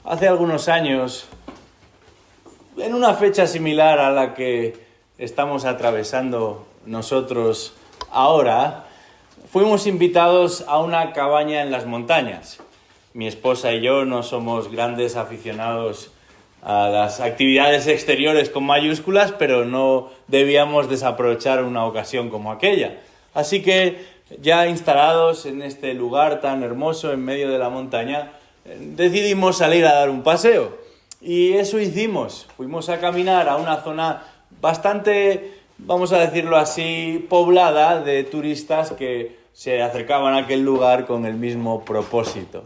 Hace algunos años, en una fecha similar a la que estamos atravesando nosotros ahora, fuimos invitados a una cabaña en las montañas. Mi esposa y yo no somos grandes aficionados a las actividades exteriores con mayúsculas, pero no debíamos desaprovechar una ocasión como aquella. Así que, ya instalados en este lugar tan hermoso en medio de la montaña, decidimos salir a dar un paseo. Y eso hicimos. Fuimos a caminar a una zona bastante, vamos a decirlo así, poblada de turistas que se acercaban a aquel lugar con el mismo propósito.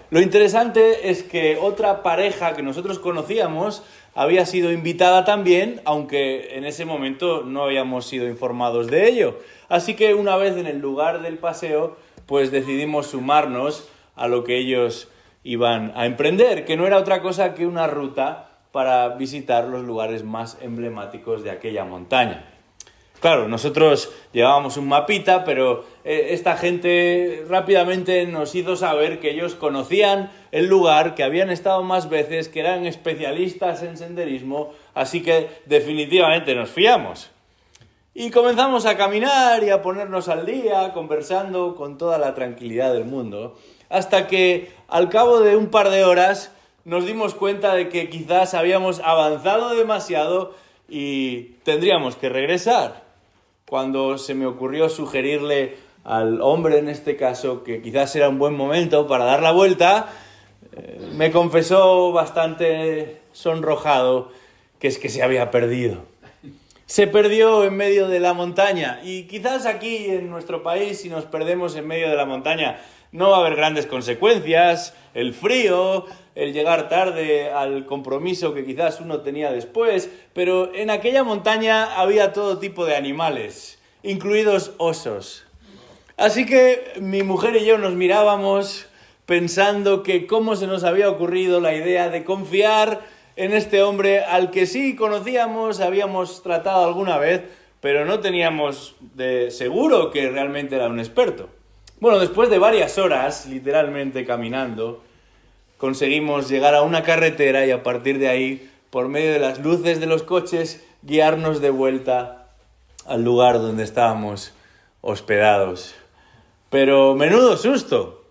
Lo interesante es que otra pareja que nosotros conocíamos había sido invitada también, aunque en ese momento no habíamos sido informados de ello. Así que una vez en el lugar del paseo, pues decidimos sumarnos a lo que ellos iban a emprender, que no era otra cosa que una ruta para visitar los lugares más emblemáticos de aquella montaña. Claro, nosotros llevábamos un mapita, pero esta gente rápidamente nos hizo saber que ellos conocían el lugar, que habían estado más veces, que eran especialistas en senderismo, así que definitivamente nos fiamos. Y comenzamos a caminar y a ponernos al día, conversando con toda la tranquilidad del mundo, hasta que al cabo de un par de horas nos dimos cuenta de que quizás habíamos avanzado demasiado y tendríamos que regresar. Cuando se me ocurrió sugerirle al hombre, en este caso, que quizás era un buen momento para dar la vuelta, me confesó bastante sonrojado que es que se había perdido. Se perdió en medio de la montaña y quizás aquí en nuestro país, si nos perdemos en medio de la montaña, no va a haber grandes consecuencias, el frío, el llegar tarde al compromiso que quizás uno tenía después, pero en aquella montaña había todo tipo de animales, incluidos osos. Así que mi mujer y yo nos mirábamos pensando que cómo se nos había ocurrido la idea de confiar en este hombre al que sí conocíamos, habíamos tratado alguna vez, pero no teníamos de seguro que realmente era un experto. Bueno, después de varias horas, literalmente caminando, conseguimos llegar a una carretera y a partir de ahí, por medio de las luces de los coches, guiarnos de vuelta al lugar donde estábamos hospedados. Pero menudo susto.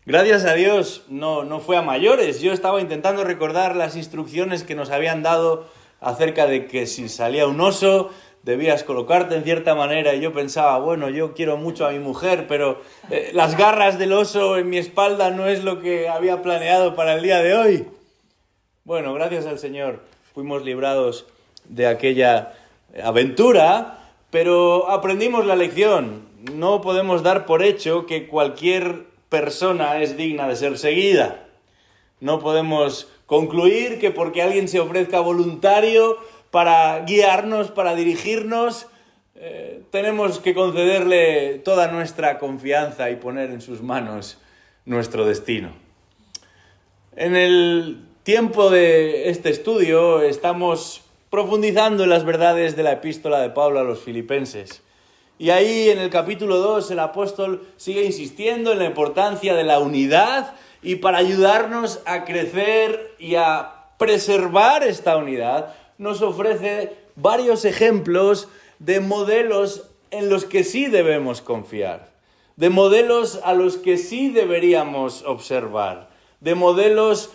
Gracias a Dios no fue a mayores. Yo estaba intentando recordar las instrucciones que nos habían dado acerca de que si salía un oso debías colocarte en cierta manera y yo pensaba, bueno, yo quiero mucho a mi mujer, pero las garras del oso en mi espalda no es lo que había planeado para el día de hoy. Bueno, gracias al Señor fuimos librados de aquella aventura, pero aprendimos la lección. No podemos dar por hecho que cualquier persona es digna de ser seguida. No podemos concluir que porque alguien se ofrezca voluntario para guiarnos, para dirigirnos, tenemos que concederle toda nuestra confianza y poner en sus manos nuestro destino. En el tiempo de este estudio estamos profundizando en las verdades de la epístola de Pablo a los Filipenses. Y ahí en el capítulo 2 el apóstol sigue insistiendo en la importancia de la unidad y para ayudarnos a crecer y a preservar esta unidad, nos ofrece varios ejemplos de modelos en los que sí debemos confiar, de modelos a los que sí deberíamos observar, de modelos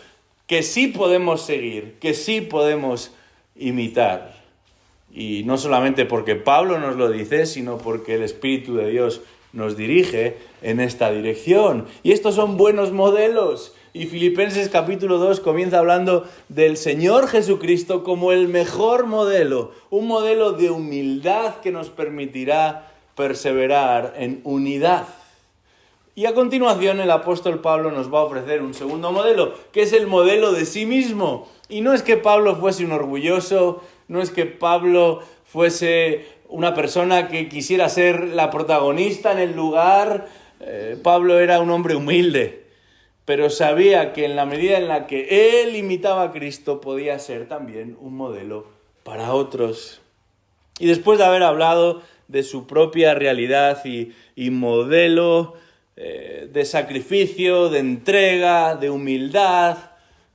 que sí podemos seguir, que sí podemos imitar. Y no solamente porque Pablo nos lo dice, sino porque el Espíritu de Dios nos dirige en esta dirección. Y estos son buenos modelos. Y Filipenses capítulo 2 comienza hablando del Señor Jesucristo como el mejor modelo, un modelo de humildad que nos permitirá perseverar en unidad. Y a continuación el apóstol Pablo nos va a ofrecer un segundo modelo, que es el modelo de sí mismo. Y no es que Pablo fuese un orgulloso, no es que Pablo fuese una persona que quisiera ser la protagonista en el lugar. Pablo era un hombre humilde, pero sabía que en la medida en la que él imitaba a Cristo podía ser también un modelo para otros. Y después de haber hablado de su propia realidad y modelo de sacrificio, de entrega, de humildad,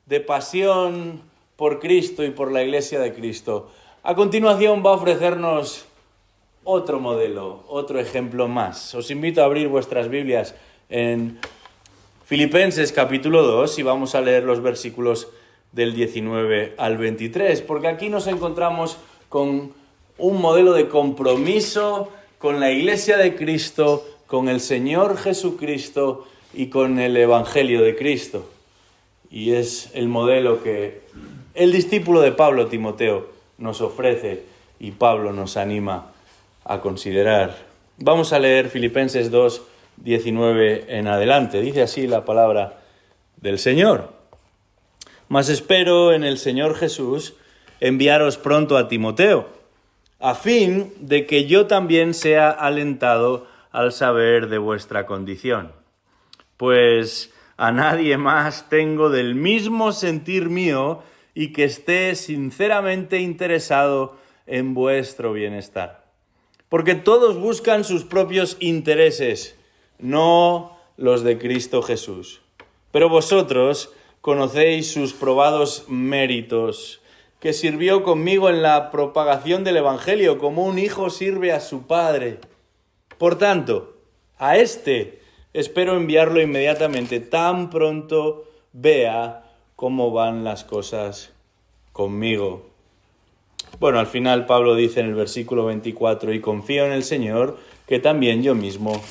de pasión por Cristo y por la Iglesia de Cristo. A continuación va a ofrecernos otro modelo, otro ejemplo más. Os invito a abrir vuestras Biblias en Filipenses capítulo 2 y vamos a leer los versículos del 19 al 23, porque aquí nos encontramos con un modelo de compromiso con la Iglesia de Cristo, con el Señor Jesucristo y con el Evangelio de Cristo. Y es el modelo que el discípulo de Pablo, Timoteo, nos ofrece y Pablo nos anima a considerar. Vamos a leer Filipenses 2, 19 en adelante. Dice así la palabra del Señor. Mas espero en el Señor Jesús enviaros pronto a Timoteo, a fin de que yo también sea alentado al saber de vuestra condición. Pues a nadie más tengo del mismo sentir mío y que esté sinceramente interesado en vuestro bienestar. Porque todos buscan sus propios intereses, no los de Cristo Jesús. Pero vosotros conocéis sus probados méritos, que sirvió conmigo en la propagación del Evangelio, como un hijo sirve a su padre. Por tanto, a este espero enviarlo inmediatamente, tan pronto vea cómo van las cosas conmigo. Bueno, al final Pablo dice en el versículo 24, y confío en el Señor, que también yo mismo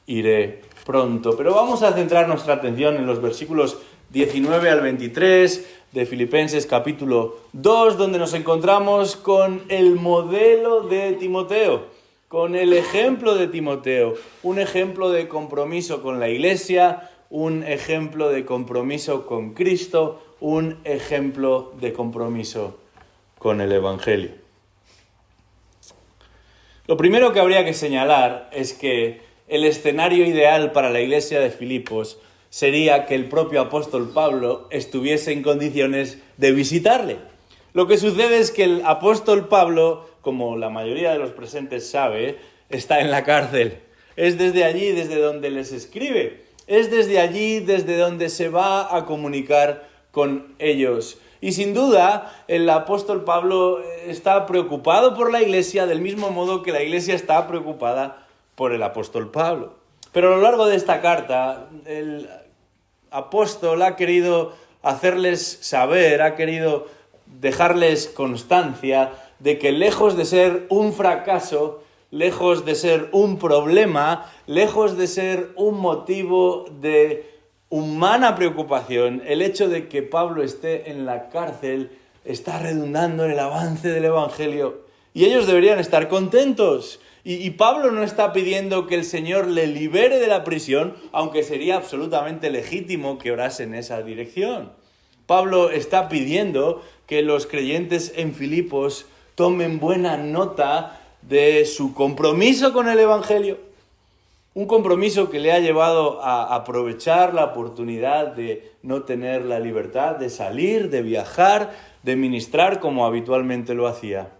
iré pronto. Pero vamos a centrar nuestra atención en los versículos 19 al 23 de Filipenses capítulo 2, donde nos encontramos con el modelo de Timoteo, con el ejemplo de Timoteo, un ejemplo de compromiso con la Iglesia, un ejemplo de compromiso con Cristo, un ejemplo de compromiso con el Evangelio. Lo primero que habría que señalar es que el escenario ideal para la Iglesia de Filipos sería que el propio apóstol Pablo estuviese en condiciones de visitarle. Lo que sucede es que el apóstol Pablo, como la mayoría de los presentes sabe, está en la cárcel. Es desde allí desde donde les escribe. Es desde allí desde donde se va a comunicar con ellos. Y sin duda, el apóstol Pablo está preocupado por la Iglesia del mismo modo que la Iglesia está preocupada por el apóstol Pablo. Pero a lo largo de esta carta, el apóstol ha querido hacerles saber, ha querido dejarles constancia de que lejos de ser un fracaso, lejos de ser un problema, lejos de ser un motivo de humana preocupación, el hecho de que Pablo esté en la cárcel está redundando en el avance del Evangelio. Y ellos deberían estar contentos. Y Pablo no está pidiendo que el Señor le libere de la prisión, aunque sería absolutamente legítimo que orase en esa dirección. Pablo está pidiendo que los creyentes en Filipos tomen buena nota de su compromiso con el Evangelio. Un compromiso que le ha llevado a aprovechar la oportunidad de no tener la libertad de salir, de viajar, de ministrar como habitualmente lo hacía.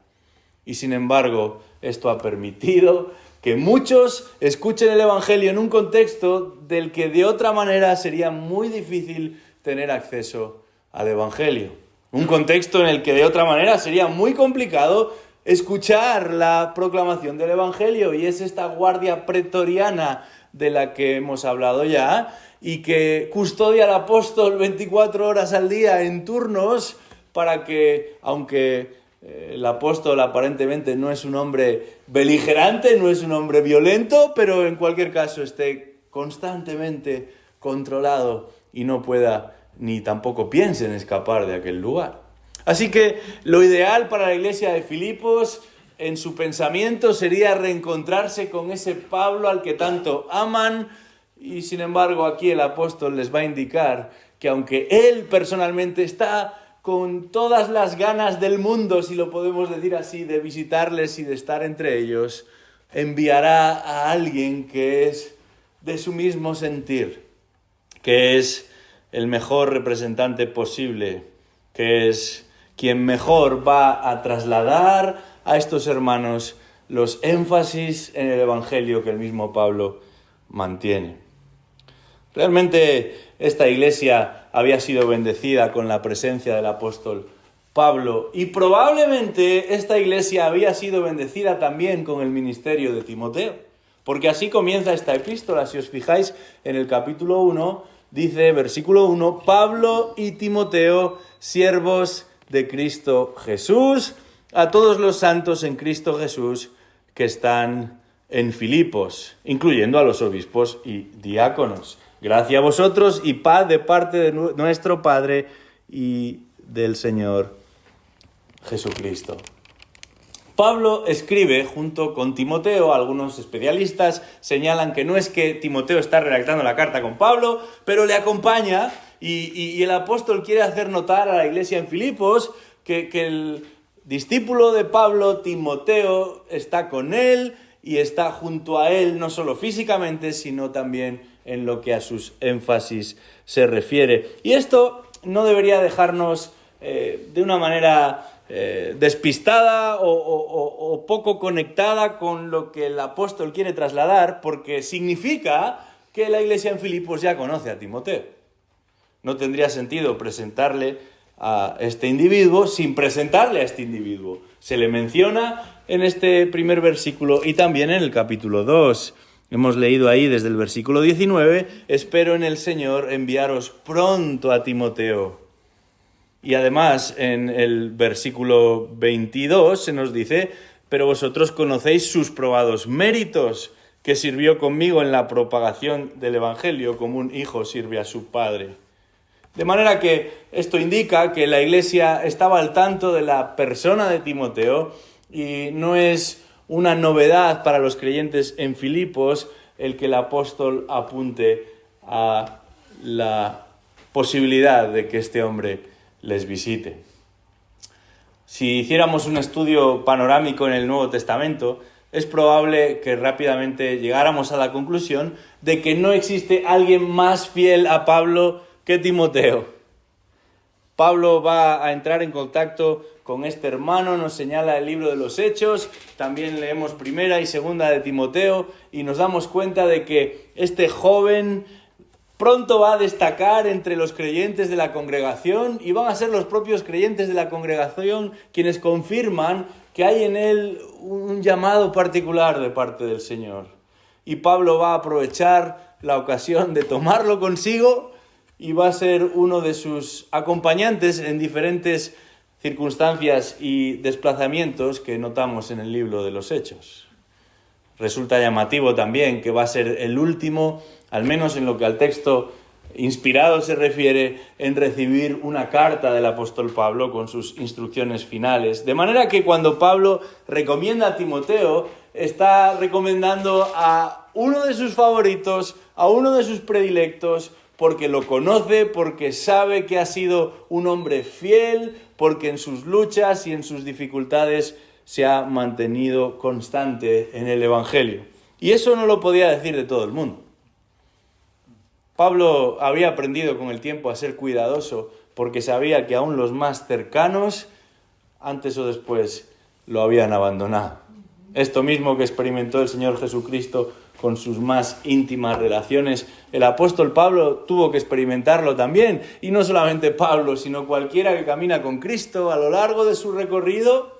Y sin embargo, esto ha permitido que muchos escuchen el Evangelio en un contexto del que de otra manera sería muy difícil tener acceso al Evangelio. Un contexto en el que de otra manera sería muy complicado escuchar la proclamación del Evangelio, y es esta guardia pretoriana de la que hemos hablado ya y que custodia al apóstol 24 horas al día en turnos para que, aunque el apóstol aparentemente no es un hombre beligerante, no es un hombre violento, pero en cualquier caso esté constantemente controlado y no pueda ni tampoco piense en escapar de aquel lugar. Así que lo ideal para la iglesia de Filipos en su pensamiento sería reencontrarse con ese Pablo al que tanto aman, y sin embargo aquí el apóstol les va a indicar que aunque él personalmente está con todas las ganas del mundo, si lo podemos decir así, de visitarles y de estar entre ellos, enviará a alguien que es de su mismo sentir, que es el mejor representante posible, que es quien mejor va a trasladar a estos hermanos los énfasis en el Evangelio que el mismo Pablo mantiene. Realmente esta iglesia había sido bendecida con la presencia del apóstol Pablo, y probablemente esta iglesia había sido bendecida también con el ministerio de Timoteo, porque así comienza esta epístola. Si os fijáis en el capítulo 1, dice, versículo 1, Pablo y Timoteo, siervos de Cristo Jesús, a todos los santos en Cristo Jesús que están en Filipos, incluyendo a los obispos y diáconos. Gracia a vosotros y paz de parte de nuestro Padre y del Señor Jesucristo. Pablo escribe junto con Timoteo. Algunos especialistas señalan que no es que Timoteo está redactando la carta con Pablo, pero le acompaña y el apóstol quiere hacer notar a la iglesia en Filipos que el discípulo de Pablo, Timoteo, está con él y está junto a él, no solo físicamente, sino también en lo que a sus énfasis se refiere. Y esto no debería dejarnos de una manera despistada o poco conectada con lo que el apóstol quiere trasladar, porque significa que la iglesia en Filipos ya conoce a Timoteo. No tendría sentido presentarle a este individuo sin presentarle a este individuo. Se le menciona en este primer versículo y también en el capítulo 2. Hemos leído ahí desde el versículo 19, espero en el Señor enviaros pronto a Timoteo. Y además en el versículo 22 se nos dice, pero vosotros conocéis sus probados méritos, que sirvió conmigo en la propagación del Evangelio como un hijo sirve a su padre. De manera que esto indica que la iglesia estaba al tanto de la persona de Timoteo y no es una novedad para los creyentes en Filipos el que el apóstol apunte a la posibilidad de que este hombre les visite. Si hiciéramos un estudio panorámico en el Nuevo Testamento, es probable que rápidamente llegáramos a la conclusión de que no existe alguien más fiel a Pablo que Timoteo. Pablo va a entrar en contacto con este hermano, nos señala el libro de los Hechos, también leemos primera y segunda de Timoteo y nos damos cuenta de que este joven pronto va a destacar entre los creyentes de la congregación y van a ser los propios creyentes de la congregación quienes confirman que hay en él un llamado particular de parte del Señor. Y Pablo va a aprovechar la ocasión de tomarlo consigo y va a ser uno de sus acompañantes en diferentes circunstancias y desplazamientos que notamos en el libro de los Hechos. Resulta llamativo también que va a ser el último, al menos en lo que al texto inspirado se refiere, en recibir una carta del apóstol Pablo con sus instrucciones finales. De manera que cuando Pablo recomienda a Timoteo, está recomendando a uno de sus favoritos, a uno de sus predilectos, porque lo conoce, porque sabe que ha sido un hombre fiel, porque en sus luchas y en sus dificultades se ha mantenido constante en el Evangelio. Y eso no lo podía decir de todo el mundo. Pablo había aprendido con el tiempo a ser cuidadoso porque sabía que aún los más cercanos, antes o después, lo habían abandonado. Esto mismo que experimentó el Señor Jesucristo con sus más íntimas relaciones, el apóstol Pablo tuvo que experimentarlo también. Y no solamente Pablo, sino cualquiera que camina con Cristo a lo largo de su recorrido,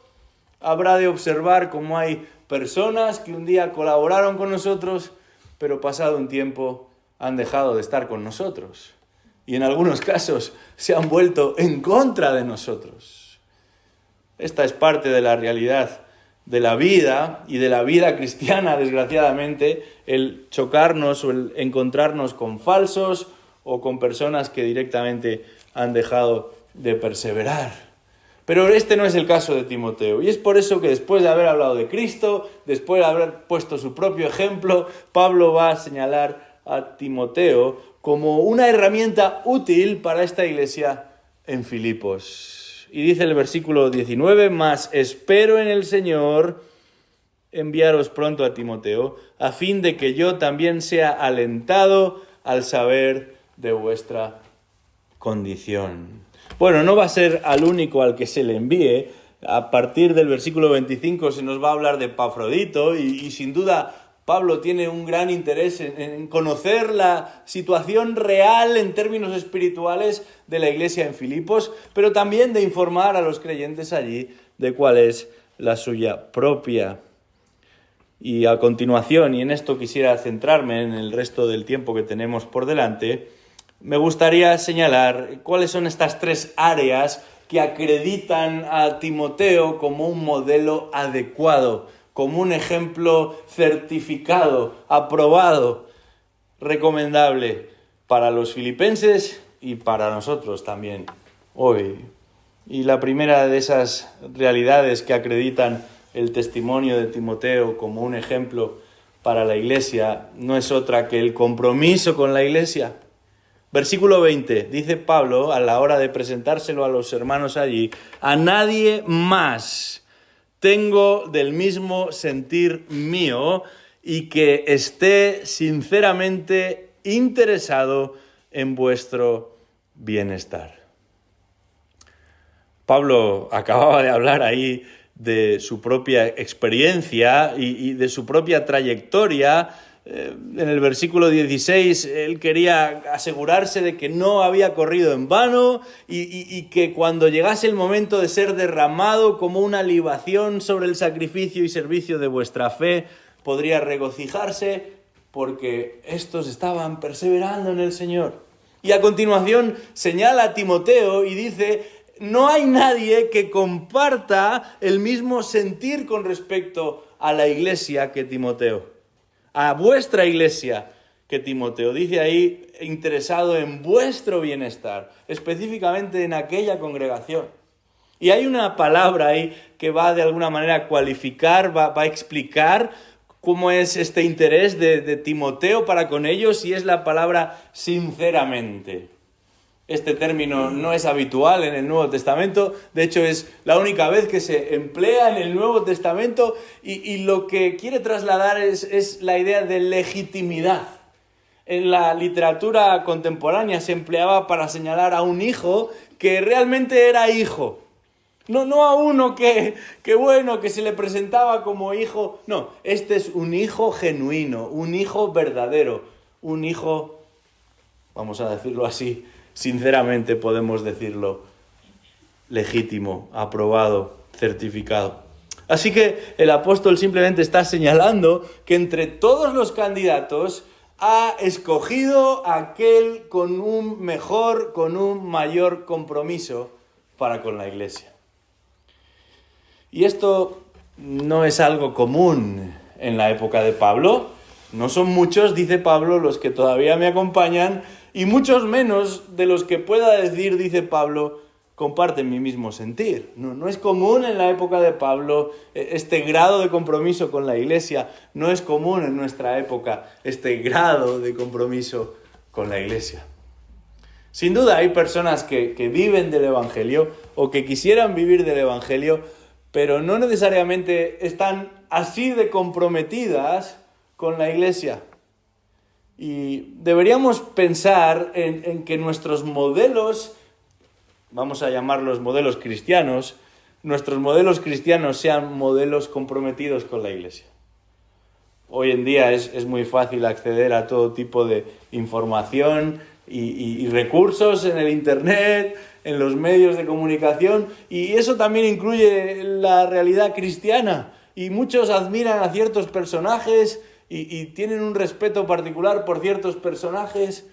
habrá de observar cómo hay personas que un día colaboraron con nosotros, pero pasado un tiempo han dejado de estar con nosotros. Y en algunos casos se han vuelto en contra de nosotros. Esta es parte de la realidad de la vida y de la vida cristiana, desgraciadamente, el chocarnos o el encontrarnos con falsos o con personas que directamente han dejado de perseverar. Pero este no es el caso de Timoteo, y es por eso que después de haber hablado de Cristo, después de haber puesto su propio ejemplo, Pablo va a señalar a Timoteo como una herramienta útil para esta iglesia en Filipos. Y dice el versículo 19, mas espero en el Señor enviaros pronto a Timoteo, a fin de que yo también sea alentado al saber de vuestra condición. Bueno, no va a ser al único al que se le envíe. A partir del versículo 25 se nos va a hablar de Epafrodito y sin duda Pablo tiene un gran interés en conocer la situación real en términos espirituales de la iglesia en Filipos, pero también de informar a los creyentes allí de cuál es la suya propia. Y a continuación, y en esto quisiera centrarme en el resto del tiempo que tenemos por delante, me gustaría señalar cuáles son estas 3 áreas que acreditan a Timoteo como un modelo adecuado, como un ejemplo certificado, aprobado, recomendable para los filipenses y para nosotros también hoy. Y la primera de esas realidades que acreditan el testimonio de Timoteo como un ejemplo para la iglesia no es otra que el compromiso con la iglesia. Versículo 20, dice Pablo, a la hora de presentárselo a los hermanos allí: a nadie más tengo del mismo sentir mío y que esté sinceramente interesado en vuestro bienestar. Pablo acababa de hablar ahí de su propia experiencia y de su propia trayectoria. En el versículo 16, él quería asegurarse de que no había corrido en vano y que cuando llegase el momento de ser derramado como una libación sobre el sacrificio y servicio de vuestra fe, podría regocijarse porque estos estaban perseverando en el Señor. Y a continuación señala a Timoteo y dice: no hay nadie que comparta el mismo sentir con respecto a la iglesia que Timoteo. A vuestra iglesia que Timoteo. Dice ahí, interesado en vuestro bienestar, específicamente en aquella congregación. Y hay una palabra ahí que va de alguna manera a cualificar, va a explicar cómo es este interés de Timoteo para con ellos, y es la palabra sinceramente. Este término no es habitual en el Nuevo Testamento, de hecho es la única vez que se emplea en el Nuevo Testamento y lo que quiere trasladar es la idea de legitimidad. En la literatura contemporánea se empleaba para señalar a un hijo que realmente era hijo. No a uno que se le presentaba como hijo. No, este es un hijo genuino, un hijo verdadero, un hijo, vamos a decirlo así, sinceramente podemos decirlo, legítimo, aprobado, certificado. Así que el apóstol simplemente está señalando que entre todos los candidatos ha escogido aquel con un mejor, con un mayor compromiso para con la iglesia. Y esto no es algo común en la época de Pablo. No son muchos, dice Pablo, los que todavía me acompañan, y muchos menos de los que pueda decir, dice Pablo, comparten mi mismo sentir. No es común en la época de Pablo este grado de compromiso con la iglesia. No es común en nuestra época este grado de compromiso con la iglesia. Sin duda hay personas que viven del Evangelio o que quisieran vivir del Evangelio, pero no necesariamente están así de comprometidas con la iglesia. Y deberíamos pensar en que nuestros modelos, vamos a llamarlos modelos cristianos, nuestros modelos cristianos sean modelos comprometidos con la iglesia. Hoy en día es muy fácil acceder a todo tipo de información y recursos en el Internet, en los medios de comunicación, y eso también incluye la realidad cristiana. Y muchos admiran a ciertos personajes y tienen un respeto particular por ciertos personajes,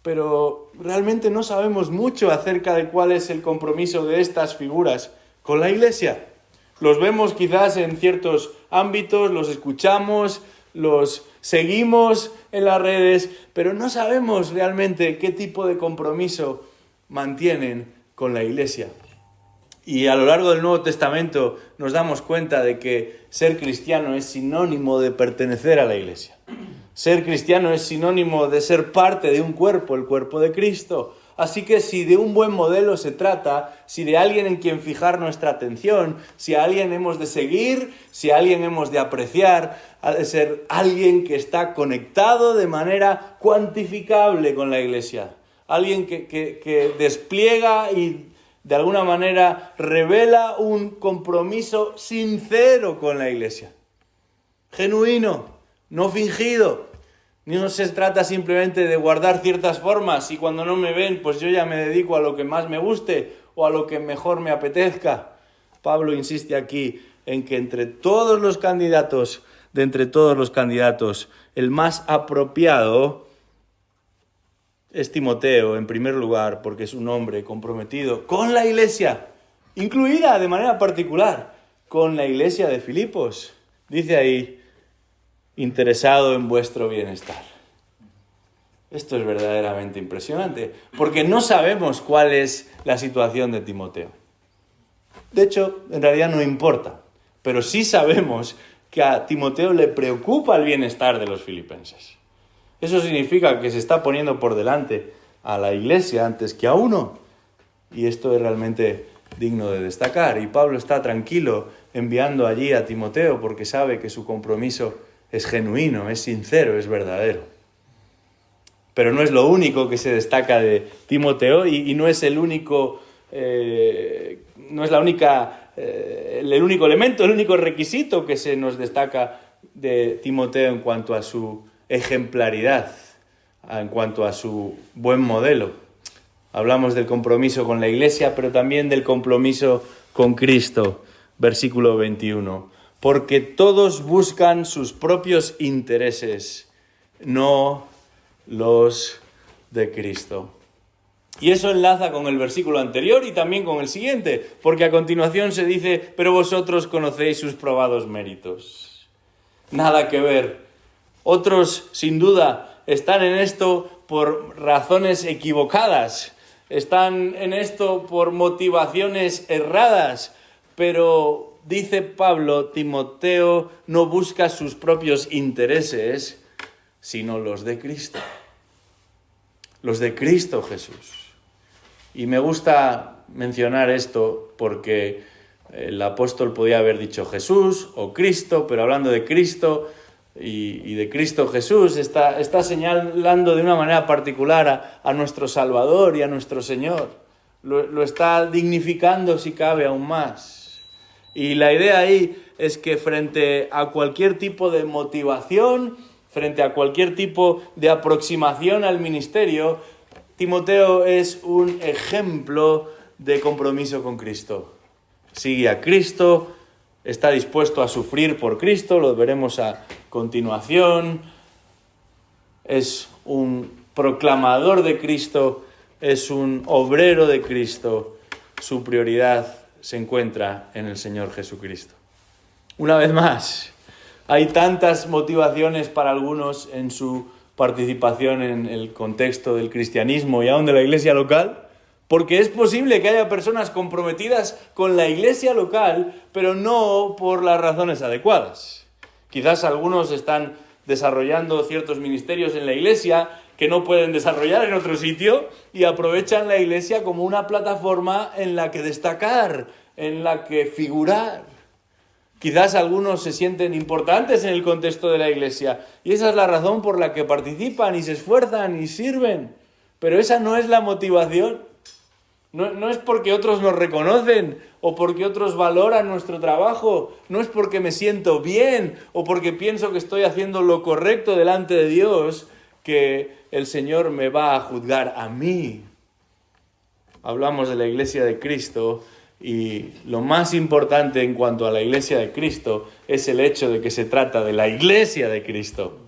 pero realmente no sabemos mucho acerca de cuál es el compromiso de estas figuras con la iglesia. Los vemos quizás en ciertos ámbitos, los escuchamos, los seguimos en las redes, pero no sabemos realmente qué tipo de compromiso mantienen con la iglesia. Y a lo largo del Nuevo Testamento nos damos cuenta de que ser cristiano es sinónimo de pertenecer a la iglesia. Ser cristiano es sinónimo de ser parte de un cuerpo, el cuerpo de Cristo. Así que si de un buen modelo se trata, si de alguien en quien fijar nuestra atención, si a alguien hemos de seguir, si a alguien hemos de apreciar, ha de ser alguien que está conectado de manera cuantificable con la iglesia. Alguien que despliega y de alguna manera revela un compromiso sincero con la iglesia. Genuino, no fingido. No se trata simplemente de guardar ciertas formas y cuando no me ven, pues yo ya me dedico a lo que más me guste o a lo que mejor me apetezca. Pablo insiste aquí en que entre todos los candidatos, el más apropiado es Timoteo, en primer lugar, porque es un hombre comprometido con la iglesia, incluida de manera particular con la iglesia de Filipos. Dice ahí, interesado en vuestro bienestar. Esto es verdaderamente impresionante, porque no sabemos cuál es la situación de Timoteo. De hecho, en realidad no importa, pero sí sabemos que a Timoteo le preocupa el bienestar de los filipenses. Eso significa que se está poniendo por delante a la iglesia antes que a uno, y esto es realmente digno de destacar. Y Pablo está tranquilo enviando allí a Timoteo porque sabe que su compromiso es genuino, es sincero, es verdadero. Pero no es lo único que se destaca de Timoteo y no es el único elemento, el único requisito que se nos destaca de Timoteo en cuanto a su ejemplaridad, en cuanto a su buen modelo. Hablamos del compromiso con la iglesia, pero también del compromiso con Cristo. Versículo 21. Porque todos buscan sus propios intereses, no los de Cristo. Y eso enlaza con el versículo anterior y también con el siguiente, porque a continuación se dice, pero vosotros conocéis sus probados méritos. Nada que ver. Otros, sin duda, están en esto por razones equivocadas, están en esto por motivaciones erradas, pero dice Pablo, Timoteo no busca sus propios intereses, sino los de Cristo. Los de Cristo Jesús. Y me gusta mencionar esto porque el apóstol podía haber dicho Jesús o Cristo, pero hablando de Cristo y de Cristo Jesús, está señalando de una manera particular a nuestro Salvador y a nuestro Señor. Lo está dignificando si cabe aún más. Y la idea ahí es que frente a cualquier tipo de motivación, frente a cualquier tipo de aproximación al ministerio, Timoteo es un ejemplo de compromiso con Cristo. Sigue a Cristo, está dispuesto a sufrir por Cristo, lo veremos a continuación. Es un proclamador de Cristo, es un obrero de Cristo. Su prioridad se encuentra en el Señor Jesucristo. Una vez más, hay tantas motivaciones para algunos en su participación en el contexto del cristianismo y aún de la iglesia local, porque es posible que haya personas comprometidas con la iglesia local, pero no por las razones adecuadas. Quizás algunos están desarrollando ciertos ministerios en la iglesia que no pueden desarrollar en otro sitio y aprovechan la iglesia como una plataforma en la que destacar, en la que figurar. Quizás algunos se sienten importantes en el contexto de la iglesia y esa es la razón por la que participan y se esfuerzan y sirven. Pero esa no es la motivación. No es porque otros nos reconocen o porque otros valoran nuestro trabajo. No es porque me siento bien o porque pienso que estoy haciendo lo correcto delante de Dios que el Señor me va a juzgar a mí. Hablamos de la iglesia de Cristo y lo más importante en cuanto a la iglesia de Cristo es el hecho de que se trata de la iglesia de Cristo.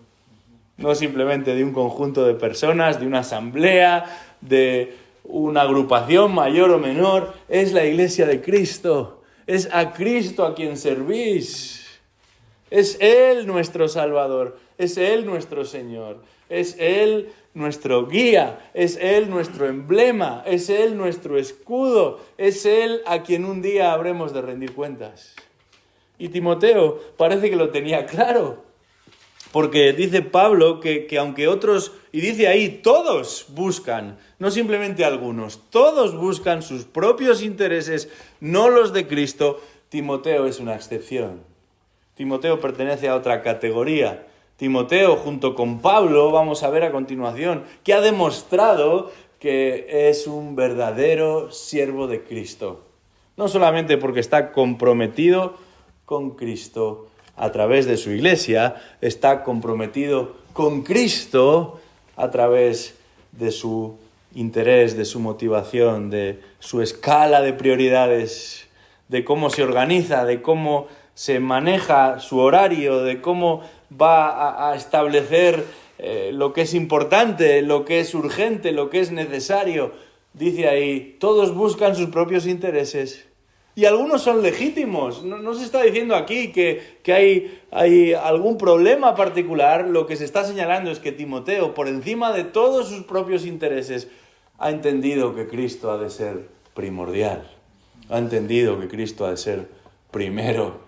No simplemente de un conjunto de personas, de una asamblea, de una agrupación mayor o menor. Es la iglesia de Cristo. Es a Cristo a quien servís. Es Él nuestro Salvador. Es Él nuestro Señor. Es Él nuestro guía. Es Él nuestro emblema. Es Él nuestro escudo. Es Él a quien un día habremos de rendir cuentas. Y Timoteo parece que lo tenía claro. Porque dice Pablo que aunque otros, y dice ahí, todos buscan, no simplemente algunos, todos buscan sus propios intereses, no los de Cristo, Timoteo es una excepción. Timoteo pertenece a otra categoría. Timoteo, junto con Pablo, vamos a ver a continuación, que ha demostrado que es un verdadero siervo de Cristo. No solamente porque está comprometido con Cristo, a través de su iglesia, está comprometido con Cristo a través de su interés, de su motivación, de su escala de prioridades, de cómo se organiza, de cómo se maneja su horario, de cómo va a establecer lo que es importante, lo que es urgente, lo que es necesario. Dice ahí, todos buscan sus propios intereses. Y algunos son legítimos. No se está diciendo aquí que hay algún problema particular. Lo que se está señalando es que Timoteo, por encima de todos sus propios intereses, ha entendido que Cristo ha de ser primordial. Ha entendido que Cristo ha de ser primero.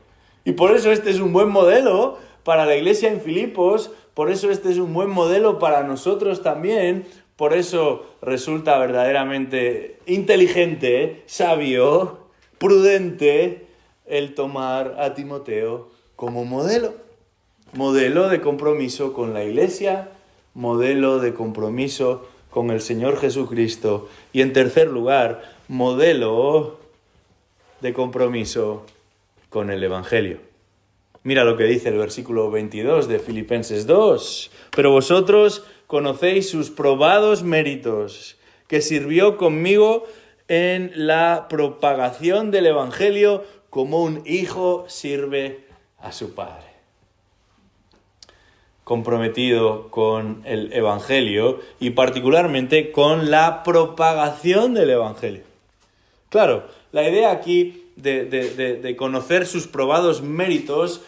Y por eso este es un buen modelo para la iglesia en Filipos. Por eso este es un buen modelo para nosotros también. Por eso resulta verdaderamente inteligente, sabio, prudente el tomar a Timoteo como modelo. Modelo de compromiso con la iglesia, modelo de compromiso con el Señor Jesucristo. Y en tercer lugar, modelo de compromiso con el Evangelio. Mira lo que dice el versículo 22 de Filipenses 2. Pero vosotros conocéis sus probados méritos, que sirvió conmigo en la propagación del Evangelio como un hijo sirve a su padre. Comprometido con el Evangelio y particularmente con la propagación del Evangelio. Claro, la idea aquí de conocer sus probados méritos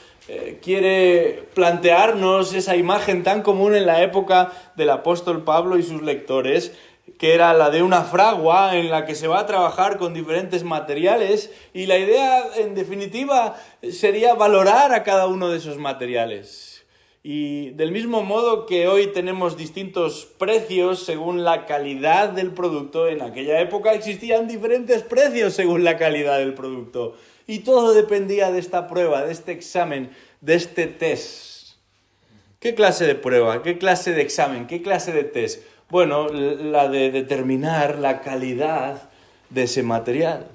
quiere plantearnos esa imagen tan común en la época del apóstol Pablo y sus lectores, que era la de una fragua en la que se va a trabajar con diferentes materiales, y la idea, en definitiva, sería valorar a cada uno de esos materiales. Y del mismo modo que hoy tenemos distintos precios según la calidad del producto, en aquella época existían diferentes precios según la calidad del producto. Y todo dependía de esta prueba, de este examen, de este test. ¿Qué clase de prueba? ¿Qué clase de examen? ¿Qué clase de test? Bueno, la de determinar la calidad de ese material.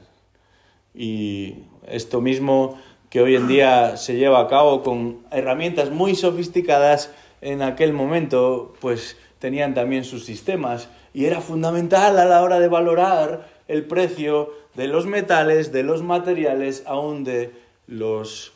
Y esto mismo que hoy en día se lleva a cabo con herramientas muy sofisticadas, en aquel momento pues tenían también sus sistemas, y era fundamental a la hora de valorar el precio de los metales, de los materiales, aún de los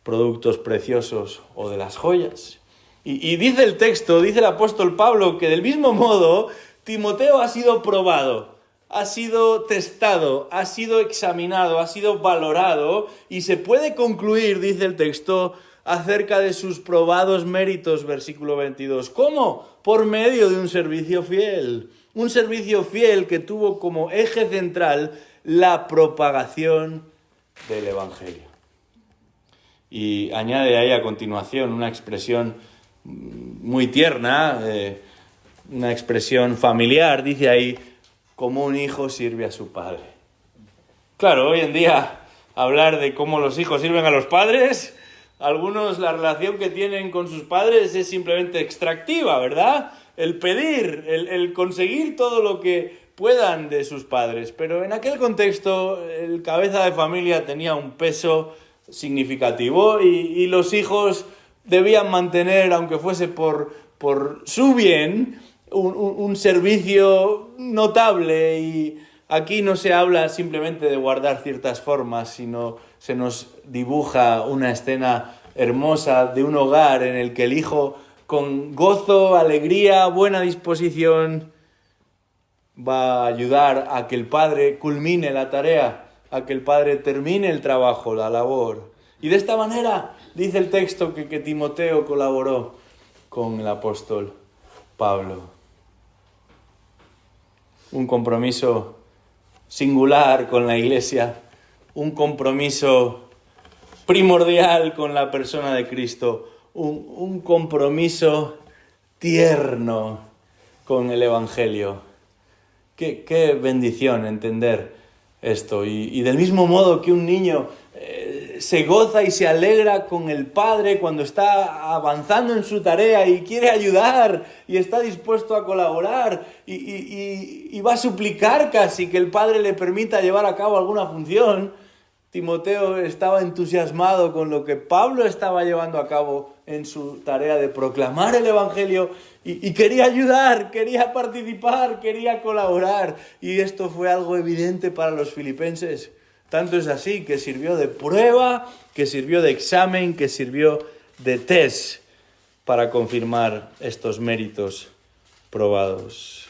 productos preciosos o de las joyas. Y dice el texto, dice el apóstol Pablo, que del mismo modo Timoteo ha sido probado, ha sido testado, ha sido examinado, ha sido valorado, y se puede concluir, dice el texto, acerca de sus probados méritos, versículo 22. ¿Cómo? Por medio de un servicio fiel que tuvo como eje central la propagación del Evangelio. Y añade ahí a continuación una expresión muy tierna, una expresión familiar, dice ahí, como un hijo sirve a su padre. Claro, hoy en día hablar de cómo los hijos sirven a los padres, algunos la relación que tienen con sus padres es simplemente extractiva, ¿verdad? El pedir, el conseguir todo lo que puedan de sus padres. Pero en aquel contexto el cabeza de familia tenía un peso significativo y los hijos debían mantener, aunque fuese por su bien, un servicio notable. Y aquí no se habla simplemente de guardar ciertas formas, sino se nos dibuja una escena hermosa de un hogar en el que el hijo, con gozo, alegría, buena disposición, va a ayudar a que el padre culmine la tarea, a que el padre termine el trabajo, la labor. Y de esta manera dice el texto que Timoteo colaboró con el apóstol Pablo. Un compromiso singular con la iglesia, un compromiso primordial con la persona de Cristo, un compromiso tierno con el Evangelio. Qué bendición entender esto. Y del mismo modo que un niño se goza y se alegra con el padre cuando está avanzando en su tarea y quiere ayudar y está dispuesto a colaborar y va a suplicar casi que el padre le permita llevar a cabo alguna función, Timoteo estaba entusiasmado con lo que Pablo estaba llevando a cabo en su tarea de proclamar el Evangelio y quería ayudar, quería participar, quería colaborar. Y esto fue algo evidente para los filipenses. Tanto es así que sirvió de prueba, que sirvió de examen, que sirvió de test para confirmar estos méritos probados.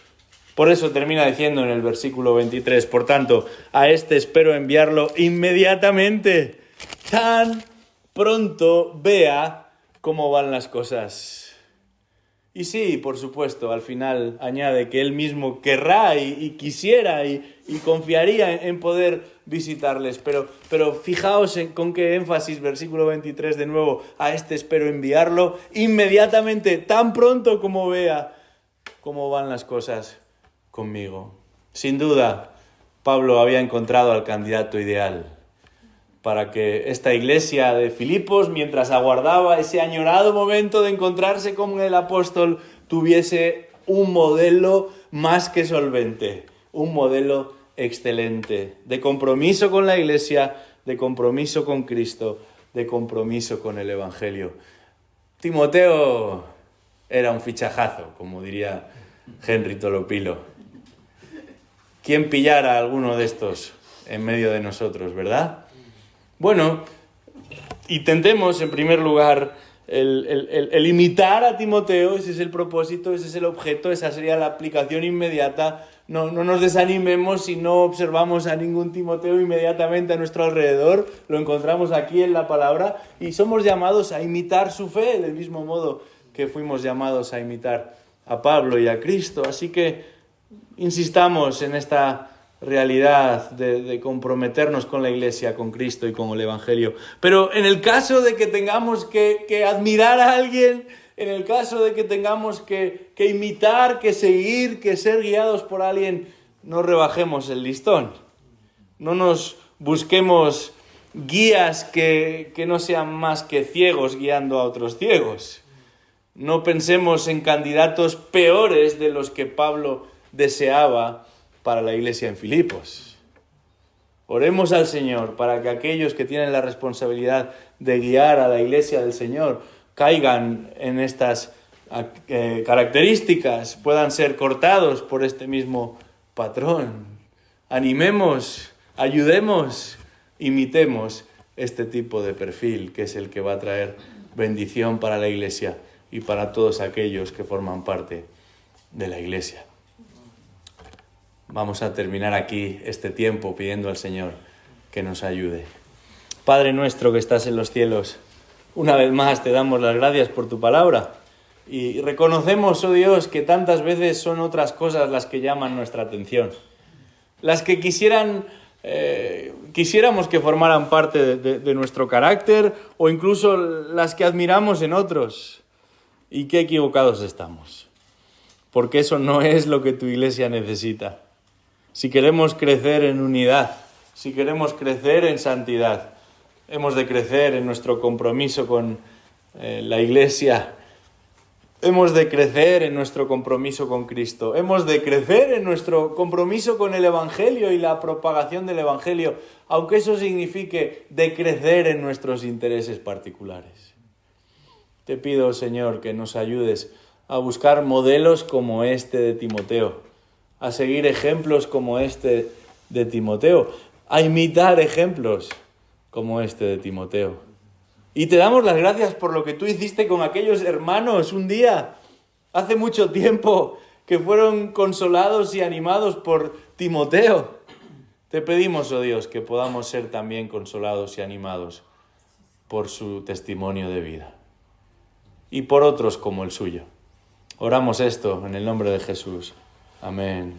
Por eso termina diciendo en el versículo 23, por tanto, a este espero enviarlo inmediatamente, tan pronto vea cómo van las cosas. Y sí, por supuesto, al final añade que él mismo querrá y quisiera y confiaría en poder visitarles. Pero fijaos con qué énfasis, versículo 23 de nuevo, a este espero enviarlo inmediatamente, tan pronto como vea cómo van las cosas conmigo. Sin duda, Pablo había encontrado al candidato ideal para que esta iglesia de Filipos, mientras aguardaba ese añorado momento de encontrarse con el apóstol, tuviese un modelo más que solvente, un modelo excelente, de compromiso con la iglesia, de compromiso con Cristo, de compromiso con el Evangelio. Timoteo era un fichajazo, como diría Henry Tolopilo. ¿Quién pillara a alguno de estos en medio de nosotros, verdad? Bueno, intentemos en primer lugar el imitar a Timoteo. Ese es el propósito, ese es el objeto, esa sería la aplicación inmediata. No nos desanimemos si no observamos a ningún Timoteo inmediatamente a nuestro alrededor. Lo encontramos aquí en la palabra y somos llamados a imitar su fe del mismo modo que fuimos llamados a imitar a Pablo y a Cristo. Así que insistamos en esta realidad de comprometernos con la Iglesia, con Cristo y con el Evangelio. Pero en el caso de que tengamos que admirar a alguien, en el caso de que tengamos que imitar, que seguir, que ser guiados por alguien, no rebajemos el listón. No nos busquemos guías que no sean más que ciegos guiando a otros ciegos. No pensemos en candidatos peores de los que Pablo deseaba para la iglesia en Filipos. Oremos al Señor para que aquellos que tienen la responsabilidad de guiar a la iglesia del Señor caigan en estas características, puedan ser cortados por este mismo patrón. Animemos, ayudemos, imitemos este tipo de perfil que es el que va a traer bendición para la iglesia y para todos aquellos que forman parte de la iglesia. Vamos a terminar aquí este tiempo pidiendo al Señor que nos ayude. Padre nuestro que estás en los cielos, una vez más te damos las gracias por tu palabra y reconocemos, oh Dios, que tantas veces son otras cosas las que llaman nuestra atención, las que quisiéramos que formaran parte de nuestro carácter o incluso las que admiramos en otros. Y qué equivocados estamos, porque eso no es lo que tu iglesia necesita. Si queremos crecer en unidad, si queremos crecer en santidad, hemos de crecer en nuestro compromiso con la iglesia, hemos de crecer en nuestro compromiso con Cristo, hemos de crecer en nuestro compromiso con el Evangelio y la propagación del Evangelio, aunque eso signifique de crecer en nuestros intereses particulares. Te pido, Señor, que nos ayudes a buscar modelos como este de Timoteo, a seguir ejemplos como este de Timoteo, a imitar ejemplos como este de Timoteo. Y te damos las gracias por lo que tú hiciste con aquellos hermanos un día, hace mucho tiempo, que fueron consolados y animados por Timoteo. Te pedimos, oh Dios, que podamos ser también consolados y animados por su testimonio de vida y por otros como el suyo. Oramos esto en el nombre de Jesús. Amén.